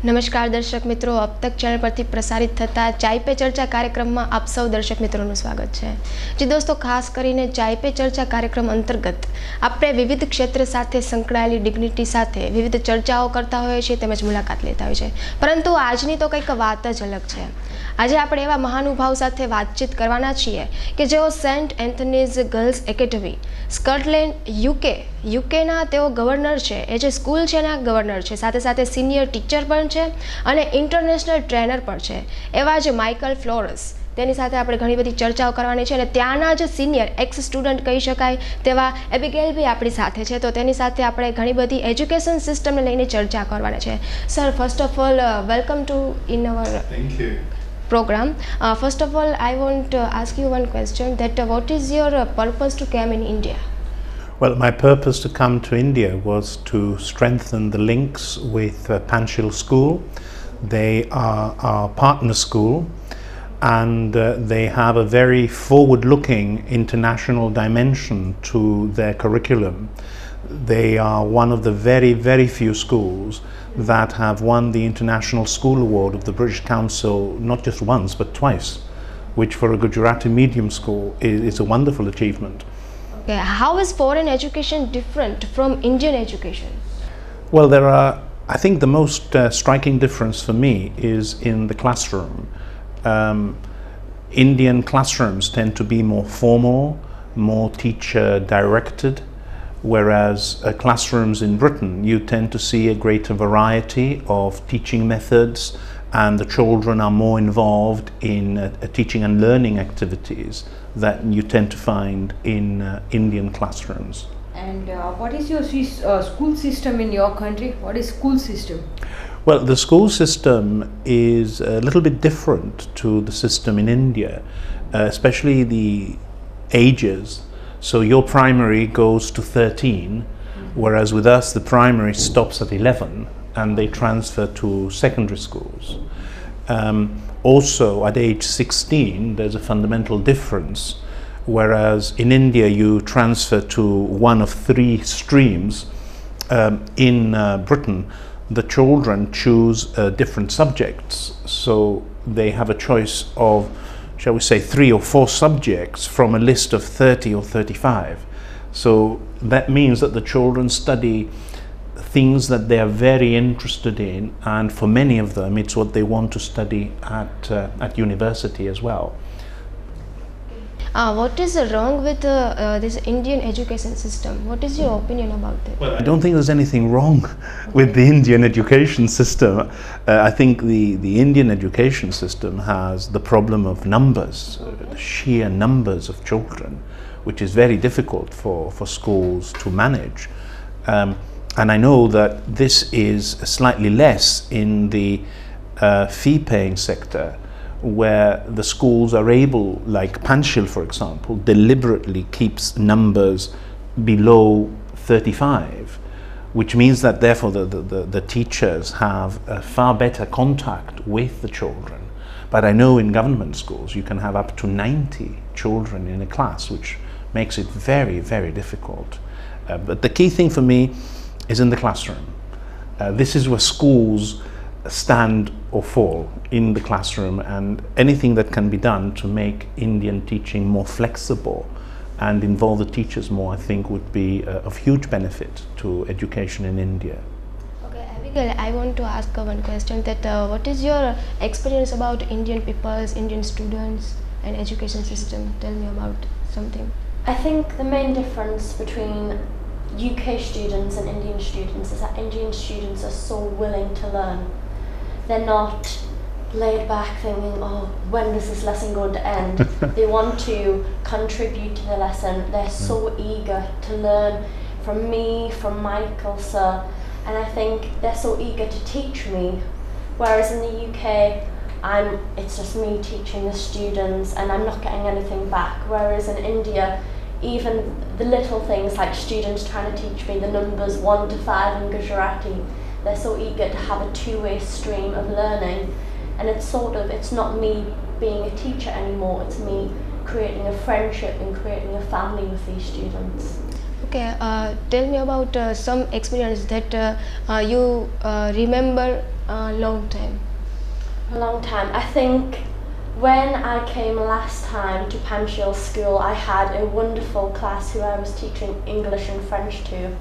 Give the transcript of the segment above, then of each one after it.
નમસ્કાર દર્શક મિત્રો, अब तक चैनल પરથી પ્રસારિત થતા ચાય પે ચર્ચા કાર્યક્રમમાં આપ સૌ દર્શક મિત્રોનું સ્વાગત છે। જે દોસ્તો, ખાસ કરીને ચાય પે ચર્ચા કાર્યક્રમ અંતર્ગત આપણે વિવિધ ક્ષેત્ર સાથે સંકળાયેલી ડિગ્નિટી સાથે વિવિધ ચર્ચાઓ કરતા હોઈએ છીએ તેમજ મુલાકાત લેતા હોઈએ છીએ, પરંતુ આજની તો કંઈક વાત જ અલગ છે। આજે આપણે એવા મહાનુભાવ સાથે વાતચીત કરવાના છીએ કે જેઓ સેન્ટ એન્થનીઝ ગર્લ્સ એકેડમી સ્કોટલેન્ડ યુકેના તેઓ ગવર્નર છે। એ જે સ્કૂલ છે એના ગવર્નર છે, સાથે સાથે સિનિયર ટીચર પણ છે અને ઇન્ટરનેશનલ ટ્રેનર પણ છે। એવા જ માઇકલ ફ્લોરસ, તેની સાથે આપણે ઘણી બધી ચર્ચાઓ કરવાની છે અને ત્યાંના જ સિનિયર એક્સ સ્ટુડન્ટ કહી શકાય તેવા એબિગેલ બી આપણી સાથે છે, તો તેની સાથે આપણે ઘણી બધી એજ્યુકેશન સિસ્ટમને લઈને ચર્ચા કરવાના છે। Sir, first of all welcome to in our program. First of all, I want to ask you one question, that what is your purpose to come in India? Well, my purpose to come to India was to strengthen the links with Panchil School. They are our partner school, and they have a very forward-looking international dimension to their curriculum. They are one of the very few schools that have won the International School Award of the British Council not just once but twice, which for a Gujarati medium school is a wonderful achievement. Okay, how is foreign education different from Indian education? Well, I think the most striking difference for me is in the classroom. Indian classrooms tend to be more formal, more teacher directed, whereas classrooms in Britain, you tend to see a greater variety of teaching methods, and the children are more involved in teaching and learning activities that you tend to find in Indian classrooms. And what is your school system in your country? What is school system? Well, the school system is a little bit different to the system in India, especially the ages. So your primary goes to 13, whereas with us the primary stops at 11 and they transfer to secondary schools. Also at age 16 there's a fundamental difference, whereas in India you transfer to one of 3 streams. In Britain the children choose different subjects, so they have a choice of, shall we say, 3 or 4 subjects from a list of 30 or 35. So that means that the children study things that they are very interested in, and for many of them it's what they want to study at university as well. What is wrong with this Indian education system? What is your opinion about that? Well, I don't think there's anything wrong with the Indian education system. I think the Indian education system has the problem of numbers, the sheer numbers of children, which is very difficult for schools to manage. And I know that this is slightly less in the fee-paying sector, where the schools are able, like Panchil for example, deliberately keeps numbers below 35, which means that therefore the teachers have a far better contact with the children. But I know in government schools you can have up to 90 children in a class, which makes it very difficult. But the key thing for me is in the classroom. This is where schools stand or fall, in the classroom, and anything that can be done to make Indian teaching more flexible and involve the teachers more, I think would be of huge benefit to education in India. Okay, Abigail, I want to ask one question, that what is your experience about Indian peoples, Indian students and education system? Tell me about something. I think the main difference between UK students and Indian students is that Indian students are so willing to learn. They're not laid back thinking, oh, when is this lesson going to end? They want to contribute to the lesson. They're so eager to learn from me, from Maikal sir, and I think they're so eager to teach me. Whereas in the UK, it's just me teaching the students and I'm not getting anything back. Whereas in India, even the little things like students trying to teach me the numbers 1 to 5 in Gujarati, they're so eager to have a two-way stream of learning, and it's not me being a teacher anymore, it's me creating a friendship and creating a family with these students. Okay, tell me about some experience that you remember Long time. A long time. I think when I came last time to Panchil school, I had a wonderful class who I was teaching English and French to.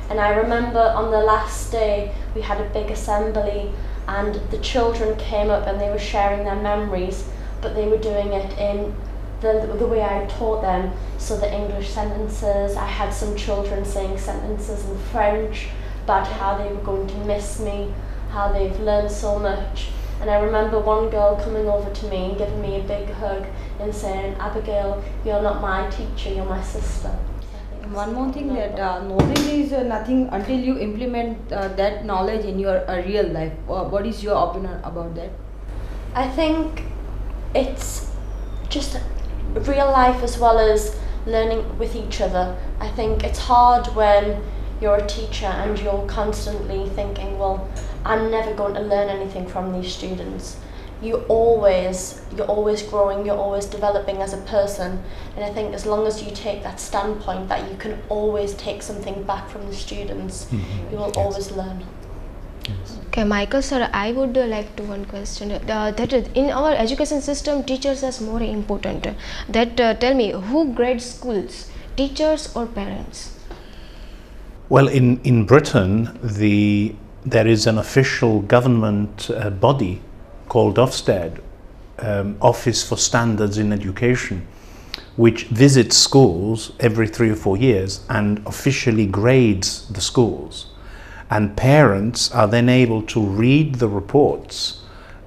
And I remember on the last day we had a big assembly and the children came up and they were sharing their memories, but they were doing it in the way I taught them. So the English sentences, I had some children saying sentences in French about how they were going to miss me, how they've learned so much. And I remember one girl coming over to me and giving me a big hug and saying, Abigail, you're not my teacher, you're my sister. One more thing, that knowledge is nothing until you implement that knowledge in your real life. What is your opinion about that? I think it's just real life as well as learning with each other. I think it's hard when you're a teacher and you're constantly thinking, well, I'm never going to learn anything from these students. You're always growing, you're always developing as a person. And I think as long as you take that standpoint that you can always take something back from the students, you will always learn. Okay, Michael sir, I would like to one question. That in our education system, teachers are more important. That tell me, who grades schools, teachers or parents? Well, in Britain, there is an official government body called Ofsted, Office for Standards in Education, which visits schools every 3 or 4 years and officially grades the schools. And parents are then able to read the reports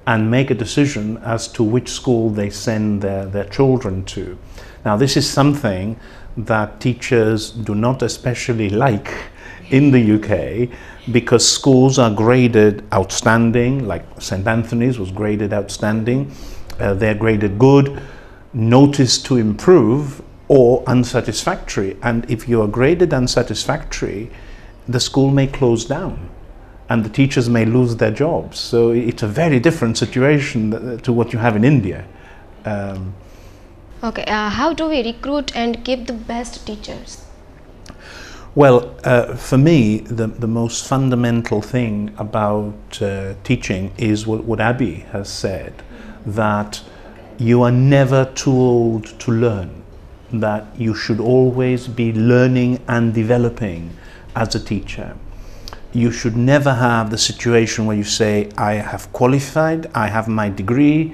and make a decision as to which school they send their children to. Now, this is something that teachers do not especially like in the UK, because schools are graded outstanding, like St. Anthony's was graded outstanding, they're graded good, notice to improve, or unsatisfactory. And if you are graded unsatisfactory, the school may close down and the teachers may lose their jobs. So it's a very different situation to what you have in India. Okay, how do we recruit and keep the best teachers? Well, for me, the most fundamental thing about teaching is what Abby has said, that you are never too old to learn, that you should always be learning and developing as a teacher. You should never have the situation where you say, I have qualified, I have my degree,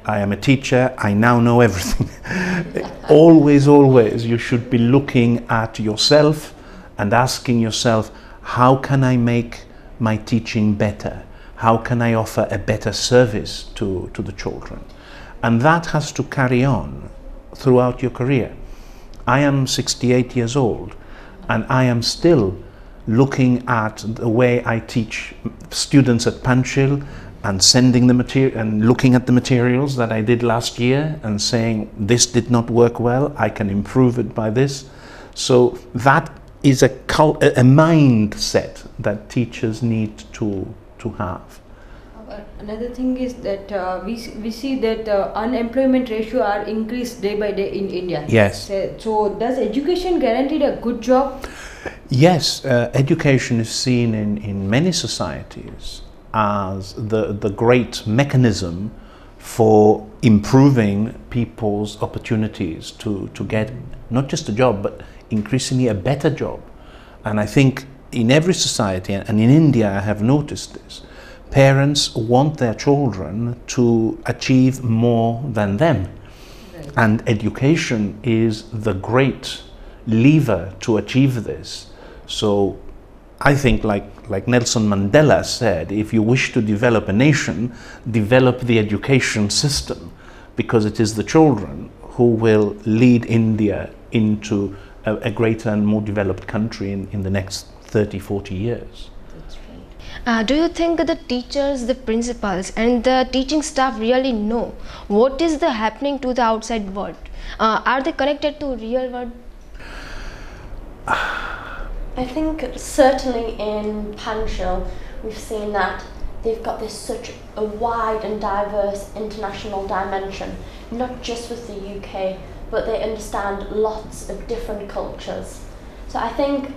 I am a teacher, I now know everything. Always, you should be looking at yourself and asking yourself, how can I make my teaching better? How can I offer a better service to the children? And that has to carry on throughout your career. I am 68 years old and I am still looking at the way I teach students at Panchil and sending the material and looking at the materials that I did last year and saying, this did not work well, I can improve it by this. So that is a mindset that teachers need to have. Another thing is that we see that unemployment ratio are increased day by day in India. Yes. So does education guarantee a good job? Yes, education is seen in many societies as the great mechanism for improving people's opportunities to get not just a job, but increasingly a better job. And I think in every society, and in India I have noticed this, parents want their children to achieve more than them. Right. And education is the great lever to achieve this. So I think like Nelson Mandela said, if you wish to develop a nation, develop the education system, because it is the children who will lead India into a greater and more developed country in the next 30, 40 years. That's right. Do you think the teachers, the principals and the teaching staff really know what is happening to the outside world? Are they connected to real world? I think certainly in Panchil we've seen that they've got such a wide and diverse international dimension, not just with the UK, but they understand lots of different cultures. So I think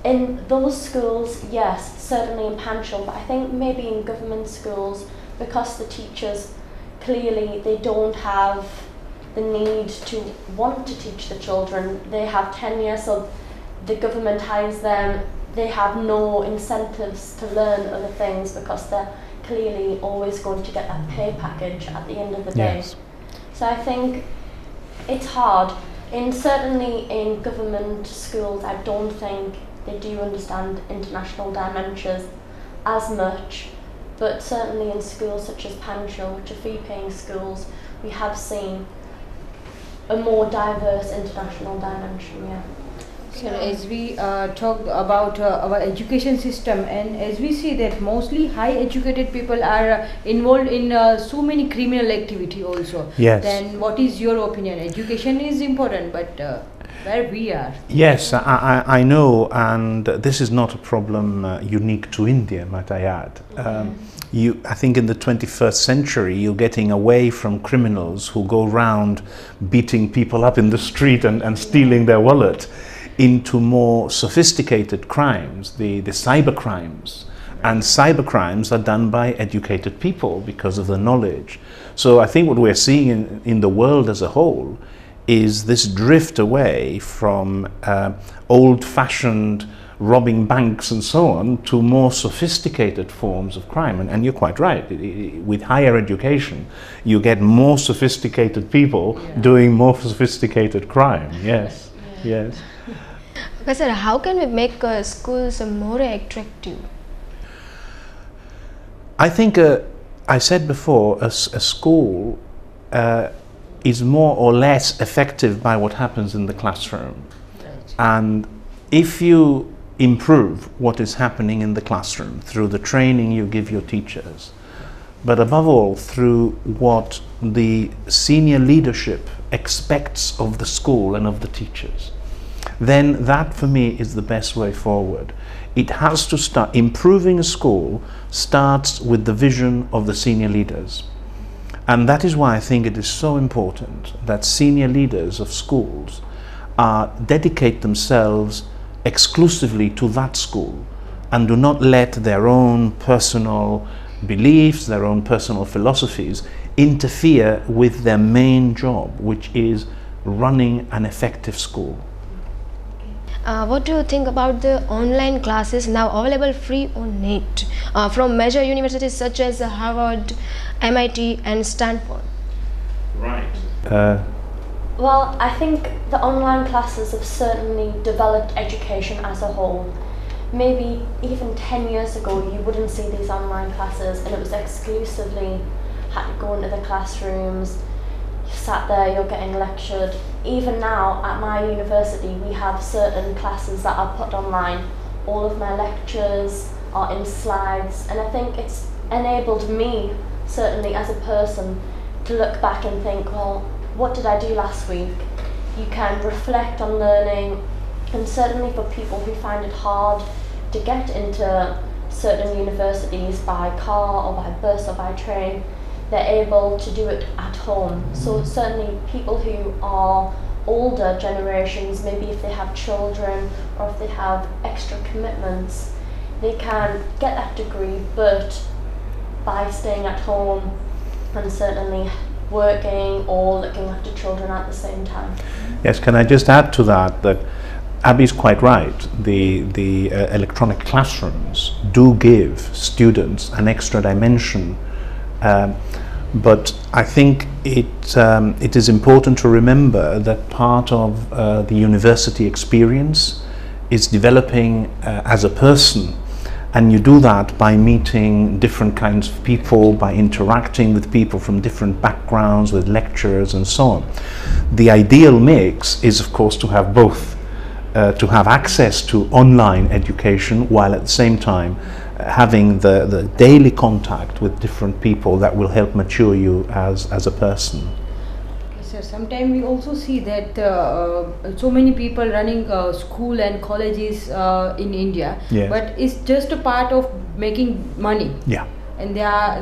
in those schools, yes, certainly in Panchal, but I think maybe in government schools, because the teachers clearly they don't have the need to want to teach the children. They have tenure, so the government hires them. They have no incentives to learn other things because they're clearly always going to get that pay package at the end of the day. Yes. So I think it's hard. Certainly in government schools, I don't think they do understand international dimensions as much, but certainly in schools such as Panchal, which are fee-paying schools, we have seen a more diverse international dimension, yeah. So as we talk about our education system, and as we see that mostly high educated people are involved in so many criminal activity also. Yes. Then what is your opinion? Education is important, but where we are? Yes, I know, and this is not a problem unique to India, might I add. I think in the 21st century, you're getting away from criminals who go around beating people up in the street and stealing their wallet, into more sophisticated crimes, the cyber crimes. And cyber crimes are done by educated people because of the knowledge. So I think what we're seeing in the world as a whole is this drift away from old-fashioned robbing banks and so on to more sophisticated forms of crime. And you're quite right. With higher education, you get more sophisticated people doing more sophisticated crime. Yes, yes. Okay, sir, how can we make schools more attractive? I think, I said before, a school is more or less effective by what happens in the classroom. Right. And if you improve what is happening in the classroom through the training you give your teachers, but above all through what the senior leadership expects of the school and of the teachers, then that for me is the best way forward. It has to start, improving a school starts with the vision of the senior leaders. And that is why I think it is so important that senior leaders of schools dedicate themselves exclusively to that school and do not let their own personal beliefs, their own personal philosophies interfere with their main job, which is running an effective school. What do you think about the online classes now available free on net from major universities such as Harvard, MIT and Stanford? Right. Well, I think the online classes have certainly developed education as a whole. Maybe even 10 years ago you wouldn't see these online classes and it was exclusively had to go into the classrooms, you sat there, you're getting lectured. Even now at my university we have certain classes that are put online. All of my lectures are in slides and I think it's enabled me, certainly as a person, to look back and think, well, what did I do last week? You can reflect on learning, and certainly for people who find it hard to get into certain universities by car or by bus or by train, they're able to do it at home. So certainly people who are older generations, maybe if they have children or if they have extra commitments, they can get that degree but by staying at home and certainly working or looking after children at the same time. Yes, can I just add to that that Abby's quite right. The electronic classrooms do give students an extra dimension, but I think it is important to remember that part of the university experience is developing as a person. And you do that by meeting different kinds of people, by interacting with people from different backgrounds, with lecturers and so on. The ideal mix is, of course, to have both, to have access to online education while at the same time having the daily contact with different people that will help mature you as a person. So sometimes we also see that so many people running school and colleges in India, Yes. but it's just a part of making money. Yeah. And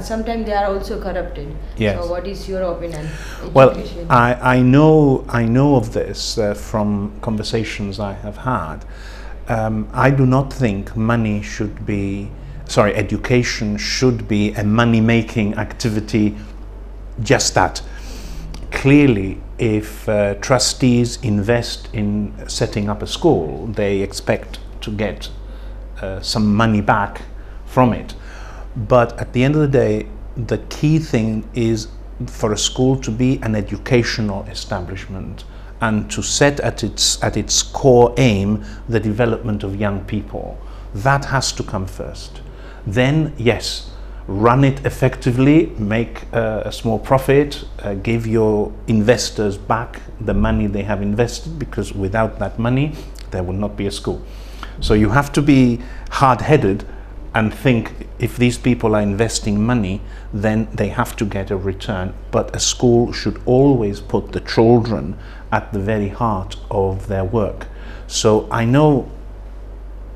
sometimes they are also corrupted. Yes. So what is your opinion? Well, Education. I know of this from conversations I have had. I do not think money should be, sorry, education should be a money-making activity, just that. Clearly, if trustees invest in setting up a school, they expect to get some money back from it. But at the end of the day, the key thing is for a school to be an educational establishment and to set at its core aim the development of young people. That has to come first. Then, yes, run it effectively, make a small profit, give your investors back the money they have invested, because without that money there will not be a school. So you have to be hard-headed and think, if these people are investing money, then they have to get a return. But a school should always put the children at the very heart of their work. So I know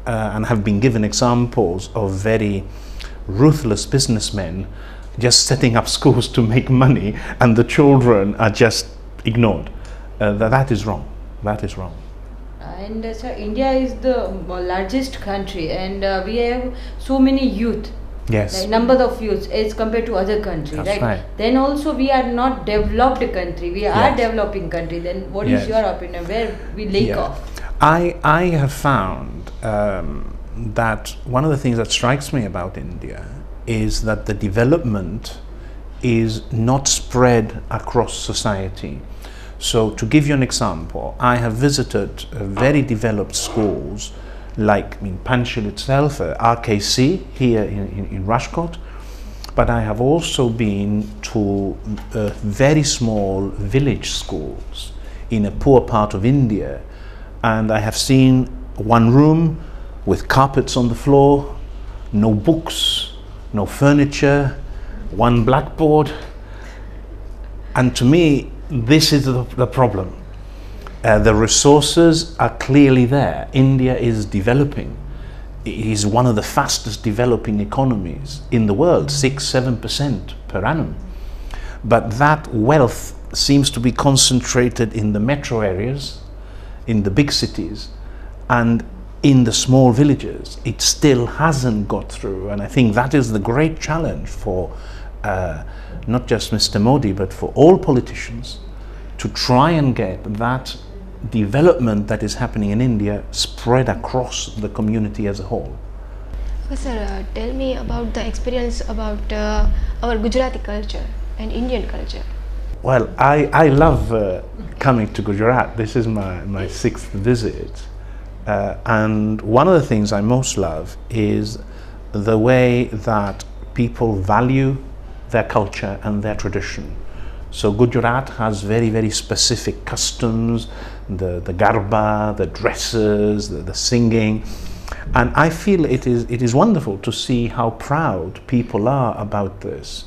and have been given examples of very ruthless businessmen just setting up schools to make money, and the children are just ignored. That is wrong. That is wrong. And sir, India is the largest country, and we have so many youth. Yes. Like number of youths as compared to other countries. That's right. Then also we are not developed country. We are developing country. Then what is your opinion? Where we lack off? I have found that one of the things that strikes me about India is that the development is not spread across society. So to give you an example, I have visited very developed schools like Panchil itself, RKC here in Rajkot, but I have also been to very small village schools in a poor part of India, and I have seen one room with carpets on the floor, no books, no furniture, one blackboard, and to me this is the problem. The resources are clearly there. India is developing. It is one of the fastest developing economies in the world, 6-7% per annum. But that wealth seems to be concentrated in the metro areas, in the big cities, and in the small villages. It still hasn't got through, and I think that is the great challenge for not just Mr. Modi, but for all politicians, to try and get that development that is happening in India spread across the community as a whole. Okay, sir, tell me about the experience about our Gujarati culture and Indian culture. Well, I love coming to Gujarat. This is my sixth visit. And one of the things I most love is the way that people value their culture and their tradition. So Gujarat has very, very specific customs, the garba, the dresses, the singing, and I feel it is wonderful to see how proud people are about this.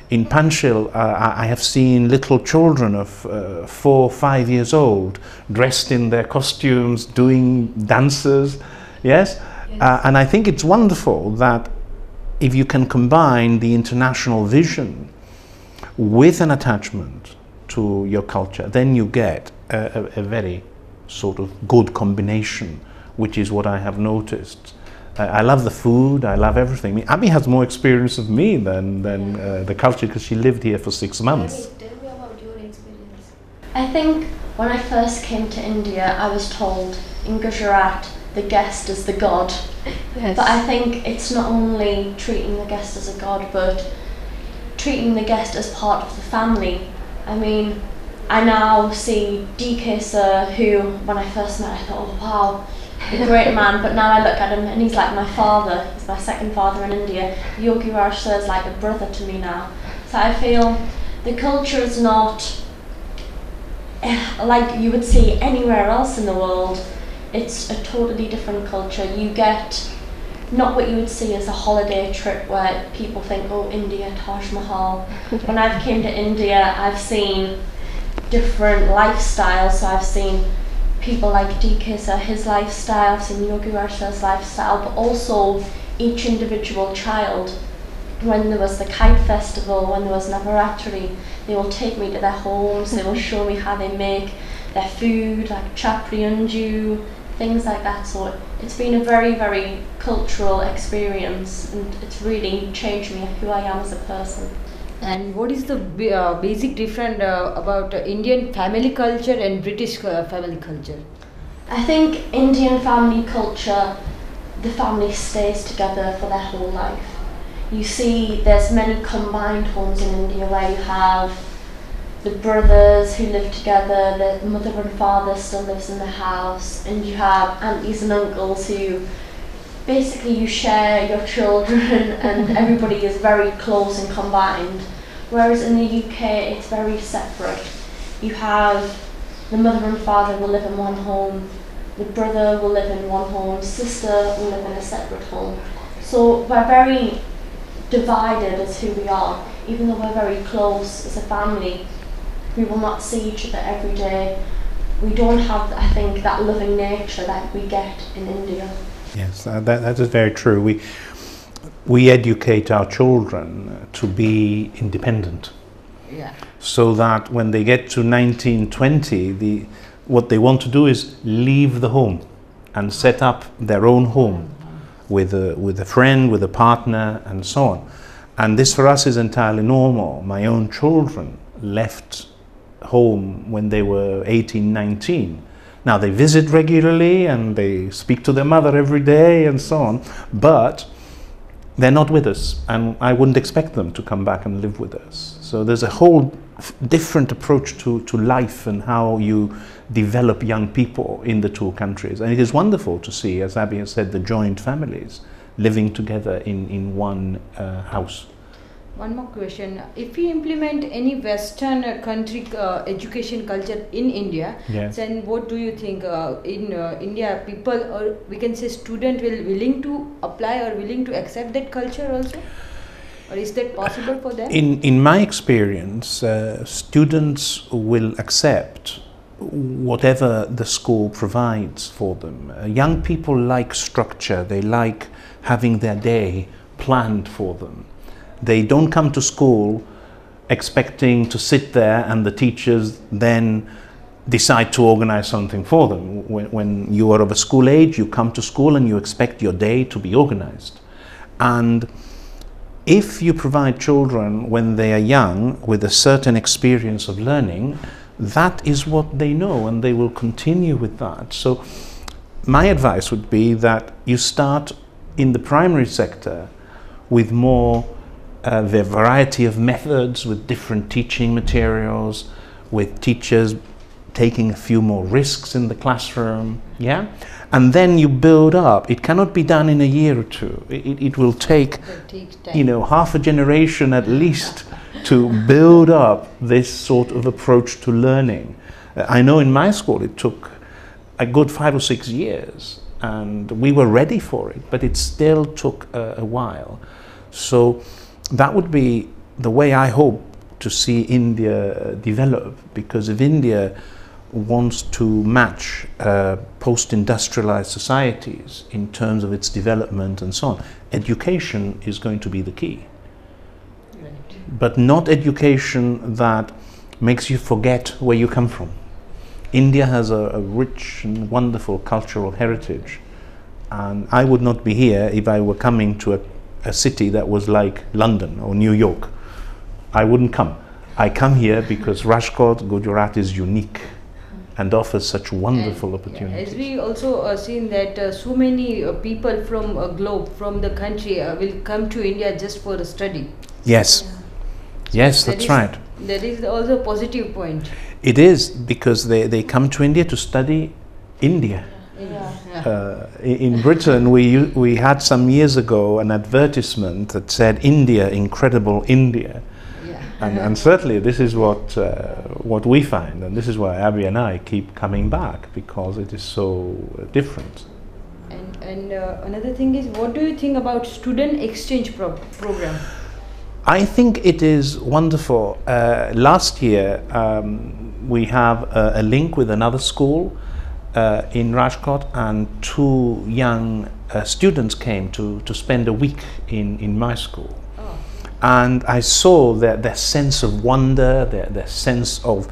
In Panchil, I have seen little children of 4-5 years old dressed in their costumes, doing dances, yes? And I think it's wonderful that if you can combine the international vision with an attachment to your culture, then you get a very sort of good combination, which is what I have noticed. I love the food, I love everything. I mean, Abby has more experience of me than the culture, because she lived here for 6 months. Tell me about your experience. I think when I first came to India, I was told in Gujarat, the guest is the god. Yes. But I think it's not only treating the guest as a god, but treating the guest as part of the family. I mean, I now see DK sir, who when I first met I thought, oh wow, a great man, but now I look at him and he's like my father, he's my second father in India. Yogi Raj sir is like a brother to me now. So I feel the culture is not like you would see anywhere else in the world. It's a totally different culture. You get not what you would see as a holiday trip where people think, oh, India, Taj Mahal. When I've came to India, I've seen different lifestyles. So I've seen people like DK sir, his lifestyle, I've seen Yogi Raj sir's lifestyle, but also each individual child. When there was the kite festival, when there was Navaratri, they will take me to their homes, they will show me how they make their food, like chapri unju, things like that. So it's been a very, very cultural experience, and it's really changed me who I am as a person. And what is the basic difference about Indian family culture and British family culture? I think Indian family culture, the family stays together for their whole life. You see there's many combined homes in India where you have the brothers who live together, the mother and father still lives in the house, and you have aunties and uncles who basically you share your children and everybody is very close and combined. Whereas in the UK it's very separate. You have the mother and father will live in one home, the brother will live in one home, sister will live in a separate home. So we're very divided as who we are. Even though we're very close as a family, we will not see each other every day. We don't have, I think, that loving nature that we get in India. Yes, that is very true. We educate our children to be independent. Yeah. So that when they get to 19, 20, what they want to do is leave the home and set up their own home with a friend, with a partner, and so on. And this for us is entirely normal. My own children left home when they were 18, 19. Now they visit regularly and they speak to their mother every day and so on, but they're not with us, and I wouldn't expect them to come back and live with us. So there's a whole different approach to life and how you develop young people in the two countries. And it is wonderful to see, as Abby has said, the joint families living together in one house. One more question. If we implement any Western country education culture in India, Yes. then what do you think in India people, or we can say student, will willing to apply or willing to accept that culture also? Or is that possible for them? In my experience, students will accept whatever the school provides for them. Young people like structure. They like having their day planned for them. They don't come to school expecting to sit there and the teachers then decide to organize something for them. When you are of a school age, you come to school and you expect your day to be organized. And if you provide children when they are young with a certain experience of learning, that is what they know and they will continue with that. So my advice would be that you start in the primary sector with more the variety of methods, with different teaching materials, with teachers taking a few more risks in the classroom, yeah? And then you build up. It cannot be done in a year or two. It will take, half a generation at least to build up this sort of approach to learning. I know in my school it took a good 5 or 6 years, and we were ready for it, but it still took a while. So that would be the way I hope to see India develop, because if India wants to match post-industrialized societies in terms of its development and so on, education is going to be the key. Right. But not education that makes you forget where you come from. India has a rich and wonderful cultural heritage, and I would not be here if I were coming to a city that was like London or New York. I wouldn't come. I come here because Rajkot, Gujarat is unique and offers such wonderful opportunities. As we also seen that so many people from globe, from the country will come to India just for a study. Yes, yes, that's right. That is also a positive point. It is, because they come to India to study India. In Britain, we had some years ago an advertisement that said "India, incredible India," and certainly this is what we find, and this is why Abby and I keep coming back, because it is so different. And another thing is, what do you think about student exchange program? I think it is wonderful. Last year, we have a link with another school in Rajkot, and 2 young students came to spend a week in my school. Oh. And I saw their sense of wonder, their sense of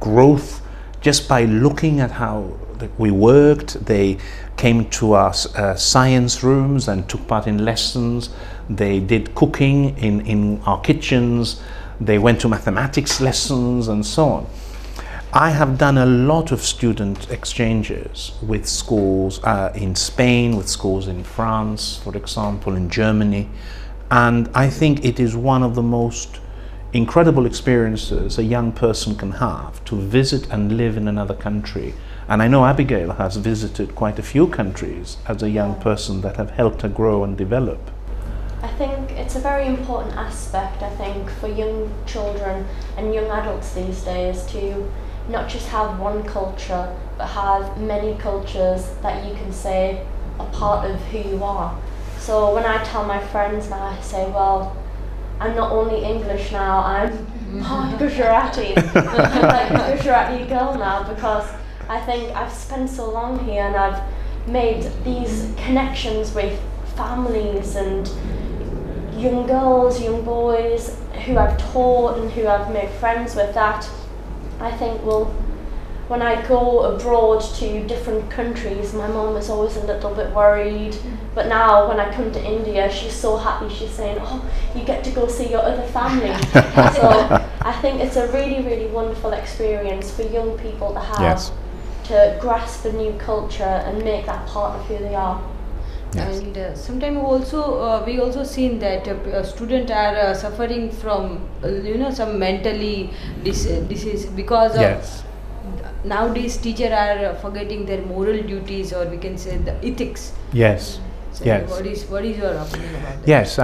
growth just by looking at how we worked. They came to our science rooms and took part in lessons. They did cooking in our kitchens. They went to mathematics lessons and so on. I have done a lot of student exchanges with schools in Spain, with schools in France, for example, in Germany. And I think it is one of the most incredible experiences a young person can have, to visit and live in another country. And I know Abigail has visited quite a few countries as a young person that have helped her grow and develop. I think it's a very important aspect, I think, for young children and young adults these days to not just have one culture, but have many cultures that you can say are part of who you are. So when I tell my friends now, I say, well, I'm not only English now, I'm part Gujarati. I'm like a Gujarati girl now, because I think I've spent so long here and I've made these connections with families and young girls, young boys who I've taught and who I've made friends with, that I think, well, when I go abroad to different countries, my mum is always a little bit worried, but now when I come to India, she's so happy. She's saying, oh, you get to go see your other family. So I think it's a really, really wonderful experience for young people to have, Yes. to grasp a new culture and make that part of who they are. Yes. And sometimes we also seen that students are suffering from some mentally disease because Yes. of nowadays teachers are forgetting their moral duties, or we can say the ethics. Yes. So Yes. what is your opinion about that? Yes,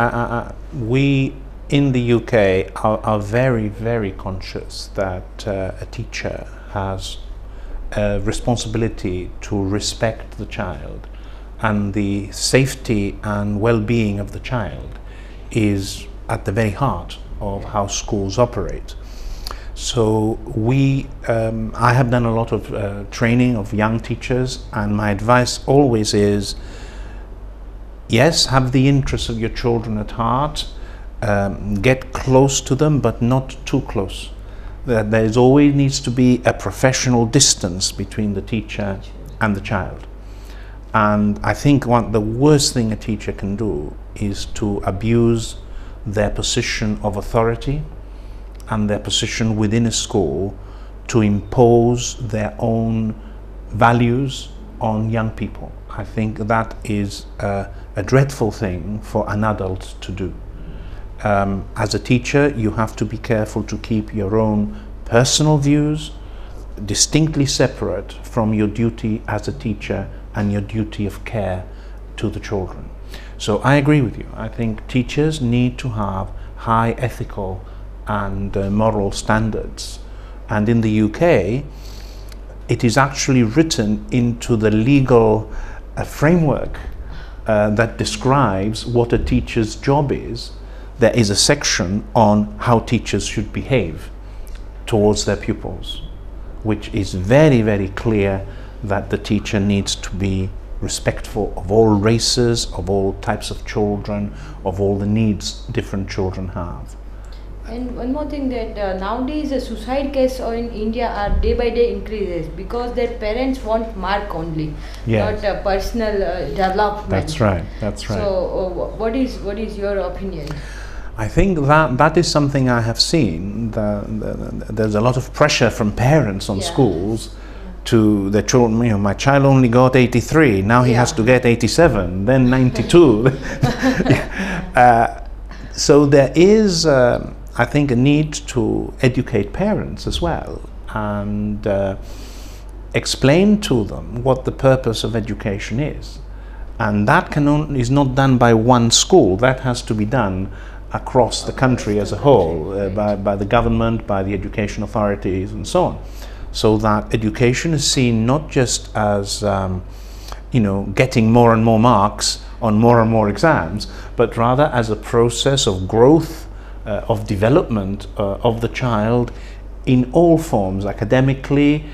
we in the UK are very, very conscious that a teacher has a responsibility to respect the child, and the safety and well-being of the child is at the very heart of how schools operate. So I have done a lot of training of young teachers, and my advice always is, yes, have the interests of your children at heart, get close to them, but not too close. There always needs to be a professional distance between the teacher and the child. And I think the worst thing a teacher can do is to abuse their position of authority and their position within a school to impose their own values on young people. I think that is a dreadful thing for an adult to do. As a teacher, you have to be careful to keep your own personal views distinctly separate from your duty as a teacher and your duty of care to the children. So I agree with you. I think teachers need to have high ethical and moral standards. And in the UK, it is actually written into the legal framework that describes what a teacher's job is. There is a section on how teachers should behave towards their pupils, which is very, very clear that the teacher needs to be respectful of all races, of all types of children, of all the needs different children have. And one more thing, that nowadays the suicide cases in India are day by day increases because their parents want mark only, Yes. not personal development. That's right, that's right. So what is your opinion? I think that is something I have seen. There's a lot of pressure from parents on schools to their children. My child only got 83, now he has to get 87, then 92. So there is, I think, a need to educate parents as well, and explain to them what the purpose of education is. And that is not done by one school, that has to be done across the country as a whole, by the government, by the education authorities and so on. So that education is seen not just as getting more and more marks on more and more exams, but rather as a process of growth, of development of the child in all forms, academically,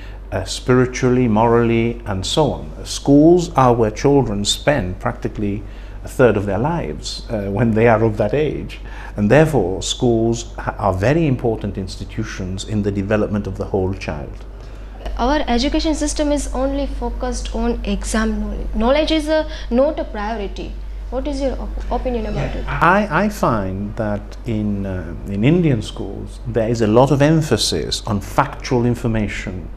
spiritually, morally, and so on. Schools are where children spend practically a third of their lives when they are of that age, and therefore schools are very important institutions in the development of the whole child. our education system is only focused on exam knowledge. Knowledge is not a priority. What is your opinion about it? I find that in Indian schools there is a lot of emphasis on factual information,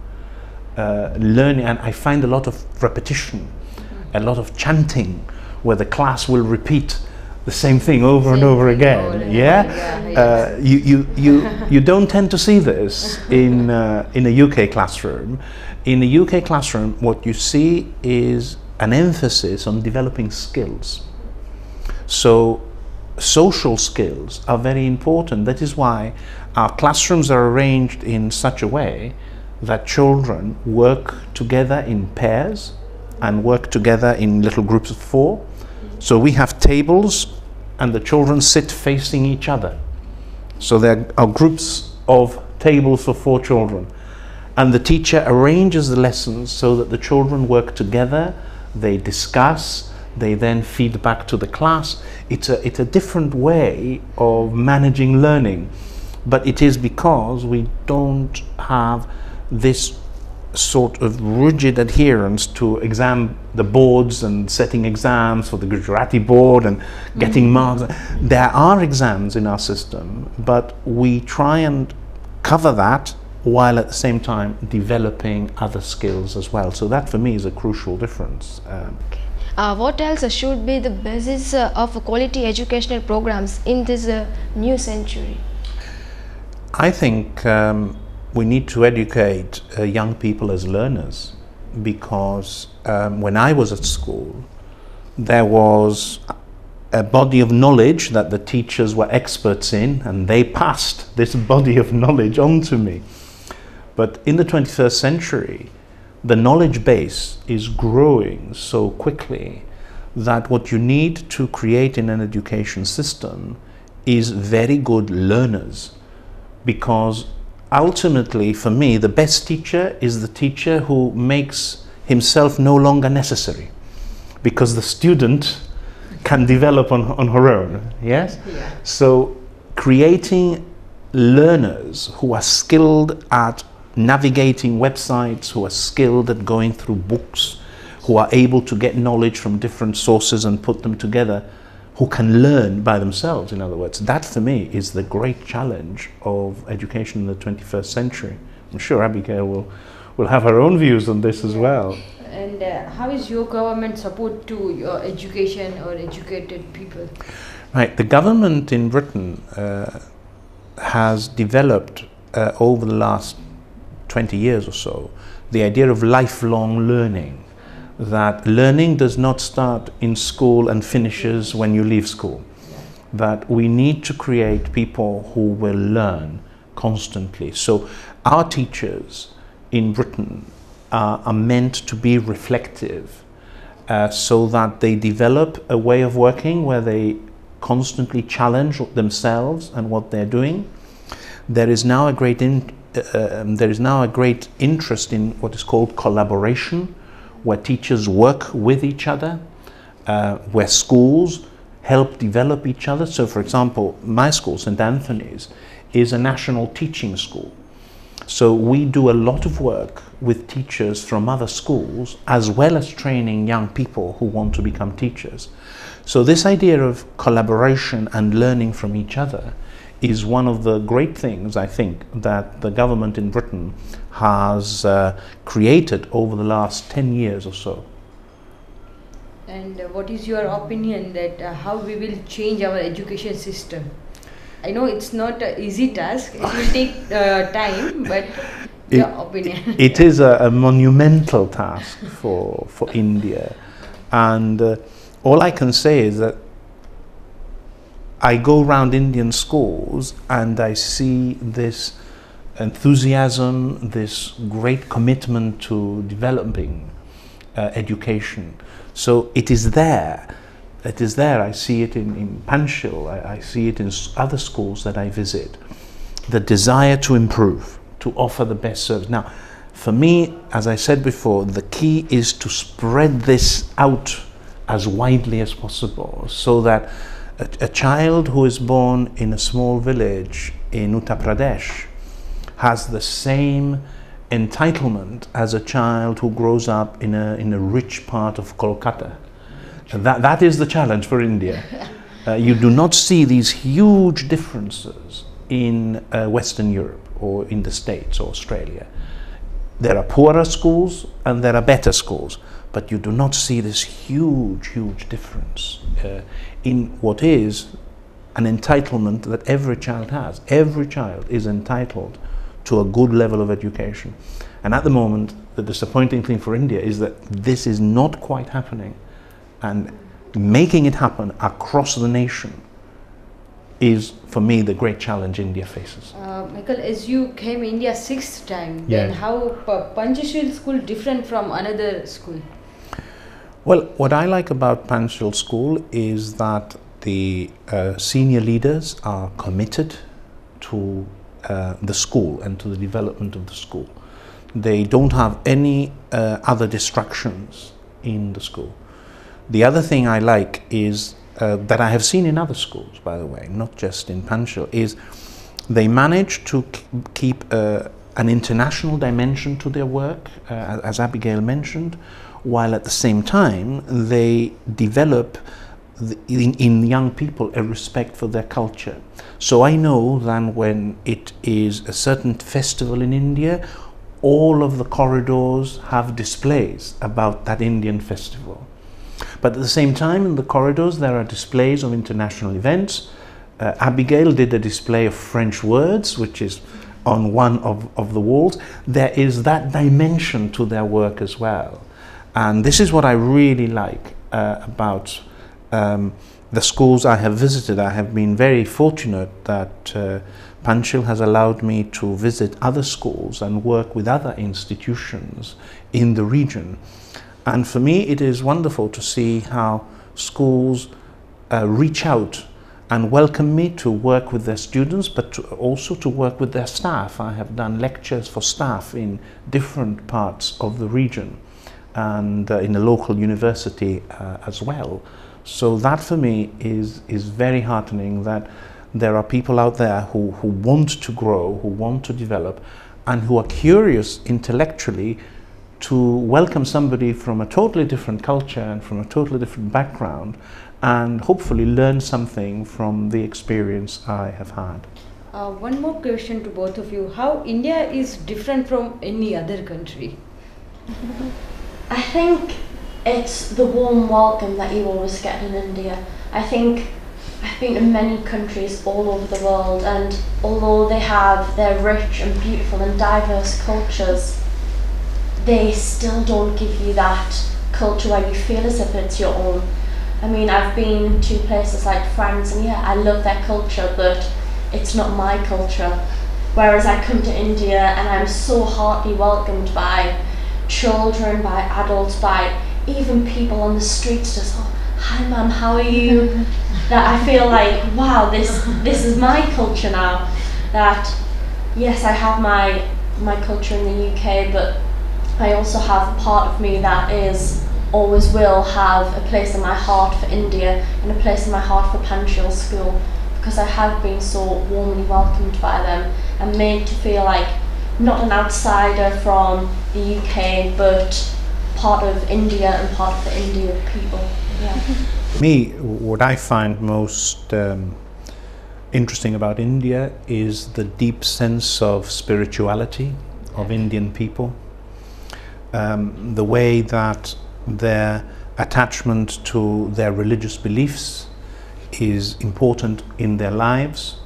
learning, and I find a lot of repetition, a lot of chanting, where the class will repeat the same thing over and over again. You don't tend to see this in a UK classroom. In a UK classroom, what you see is an emphasis on developing skills. So social skills are very important. That is why our classrooms are arranged in such a way that children work together in pairs and work together in little groups of 4. So we have tables and the children sit facing each other. So there are groups of tables for 4 children. And the teacher arranges the lessons so that the children work together, they discuss, they then feed back to the class. It's a different way of managing learning, but it is because we don't have this sort of rigid adherence to the boards and setting exams for the Gujarati board and getting marks. There are exams in our system, but we try and cover that while at the same time developing other skills as well. So that for me is a crucial difference. What else should be the basis of quality educational programs in this new century? I think we need to educate young people as learners, because when I was at school, there was a body of knowledge that the teachers were experts in, and they passed this body of knowledge on to me. But in the 21st century, the knowledge base is growing so quickly that what you need to create in an education system is very good learners, because ultimately, for me, the best teacher is the teacher who makes himself no longer necessary, because the student can develop on her own. Yes? Yeah. So creating learners who are skilled at navigating websites, who are skilled at going through books, who are able to get knowledge from different sources and put them together, who can learn by themselves, in other words. That for me is the great challenge of education in the 21st century. I'm sure Abigail will have her own views on this as well. And how is your government support to your education or educated people? Right, the government in Britain has developed over the last 20 years or so the idea of lifelong learning, that learning does not start in school and finishes when you leave school, that we need to create people who will learn constantly. So our teachers in Britain are meant to be reflective, so that they develop a way of working where they constantly challenge themselves and what they're doing. There is now a great interest in what is called collaboration, where teachers work with each other, where schools help develop each other. So for example, my school, St. Anthony's, is a national teaching school. So we do a lot of work with teachers from other schools, as well as training young people who want to become teachers. So this idea of collaboration and learning from each other is one of the great things, I think, that the government in Britain has created over the last 10 years or so. And what is your opinion that how we will change our education system? I know it's not an easy task, it will take time, but your opinion. It is a monumental task for India, and all I can say is that I go around Indian schools and I see this enthusiasm, this great commitment to developing education. So it is there. It is there. I see it in Panchil. I see it in other schools that I visit. The desire to improve, to offer the best service. Now, for me, as I said before, the key is to spread this out as widely as possible, so that a child who is born in a small village in Uttar Pradesh has the same entitlement as a child who grows up in a rich part of Kolkata. That is the challenge for India. You do not see these huge differences in Western Europe or in the States or Australia. There are poorer schools and there are better schools, but you do not see this huge difference in what is an entitlement that every child has. Every child is entitled to a good level of education. And at the moment, the disappointing thing for India is that this is not quite happening. And making it happen across the nation is, for me, the great challenge India faces. Maikal, as you came India 6th time, Yeah. then how Panchasheel school different from another school? Well, what I like about Panchasheel School is that the senior leaders are committed to the school and to the development of the school. They don't have any other distractions in the school. The other thing I like is that I have seen in other schools, by the way, not just in Panchasheel, is they manage to keep an international dimension to their work, as Abigail mentioned, while at the same time they develop in young people a respect for their culture. So I know that when it is a certain festival in India, all of the corridors have displays about that Indian festival. But at the same time, in the corridors there are displays of international events. Abigail did a display of French words, which is on one of the walls. There is that dimension to their work as well. And this is what I really like about the schools I have visited. I have been very fortunate that Panchasheel has allowed me to visit other schools and work with other institutions in the region. And for me, it is wonderful to see how schools reach out and welcome me to work with their students, but also to work with their staff. I have done lectures for staff in different parts of the region and in a local university as well. So that for me is very heartening, that there are people out there who want to grow, who want to develop, and who are curious intellectually to welcome somebody from a totally different culture and from a totally different background, and hopefully learn something from the experience I have had. One more question to both of you. How India is different from any other country? I think it's the warm welcome that you always get in India. I think I've been to many countries all over the world, and although they have their rich and beautiful and diverse cultures, they still don't give you that culture where you feel as if it's your own. I mean, I've been to places like France, and yeah, I love their culture, but it's not my culture. Whereas I come to India and I'm so heartily welcomed by children, by adults, by even people on the streets, just, oh, hi ma'am, how are you? That I feel like, wow, this is my culture now. That, yes, I have my culture in the UK, but I also have a part of me that always will have a place in my heart for India and a place in my heart for Panchasheel School, because I have been so warmly welcomed by them and made to feel like not an outsider from the UK, but part of India and part of the Indian people. Yeah. Me, what I find most interesting about India is the deep sense of spirituality of Indian people. The way that their attachment to their religious beliefs is important in their lives.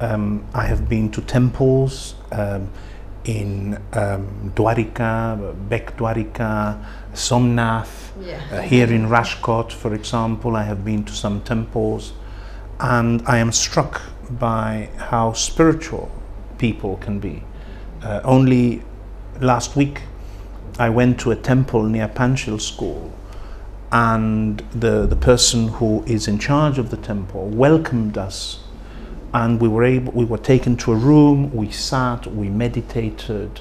I have been to temples in Dwarika, Bek Dwarika, Somnath. Here in Rajkot, for example, I have been to some temples, and I am struck by how spiritual people can be. Only last week I went to a temple near Panchasheel School, and the person who is in charge of the temple welcomed us, and we were taken to a room, we sat, we meditated,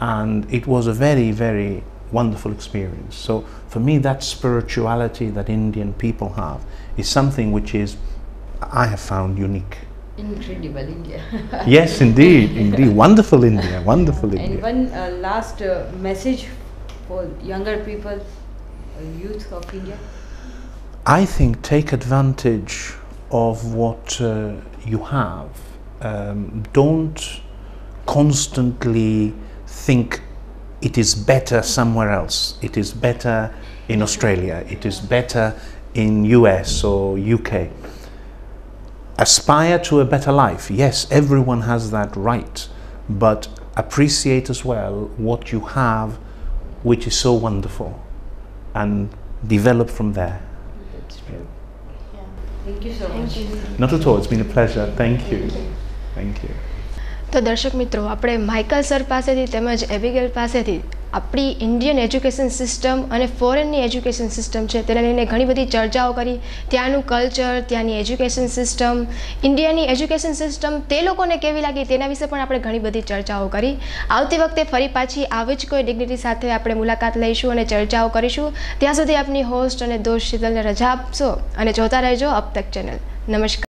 and it was a very, very wonderful experience. So for me, that spirituality that Indian people have is something which is, I have found, unique. Incredible India. Yes, indeed, indeed. Wonderful India, wonderful And India. one last message for younger people, youth of India. I think take advantage of what you have. Don't constantly think it is better somewhere else. It is better in Australia. It is better in US or UK. Aspire to a better life. Yes, everyone has that right, but appreciate as well what you have, which is so wonderful, and develop from there. That's true. Yeah. Thank you so much. Not at all. It's been a pleasure. Thank you. Thank you. તો દર્શક મિત્રો, આપણે Michael sir પાસેથી તેમજ એબિગેલ પાસેથી આપણી Indian education system અને ફોરેનની education system છે તેને લઈને ઘણી બધી ચર્ચાઓ કરી. ત્યાંનું કલ્ચર, ત્યાંની એજ્યુકેશન સિસ્ટમ, ઇન્ડિયાની એજ્યુકેશન સિસ્ટમ તે લોકોને કેવી લાગી તેના વિશે પણ આપણે ઘણી બધી ચર્ચાઓ કરી. આવતી વખતે ફરી પાછી આવી જ કોઈ ડિગ્નિટી સાથે આપણે મુલાકાત લઈશું અને ચર્ચાઓ કરીશું. ત્યાં સુધી આપની હોસ્ટ અને દોસ્ત શીતલને રજા આપશો અને જોતા રહેજો અબ તક ચેનલ. નમસ્કાર.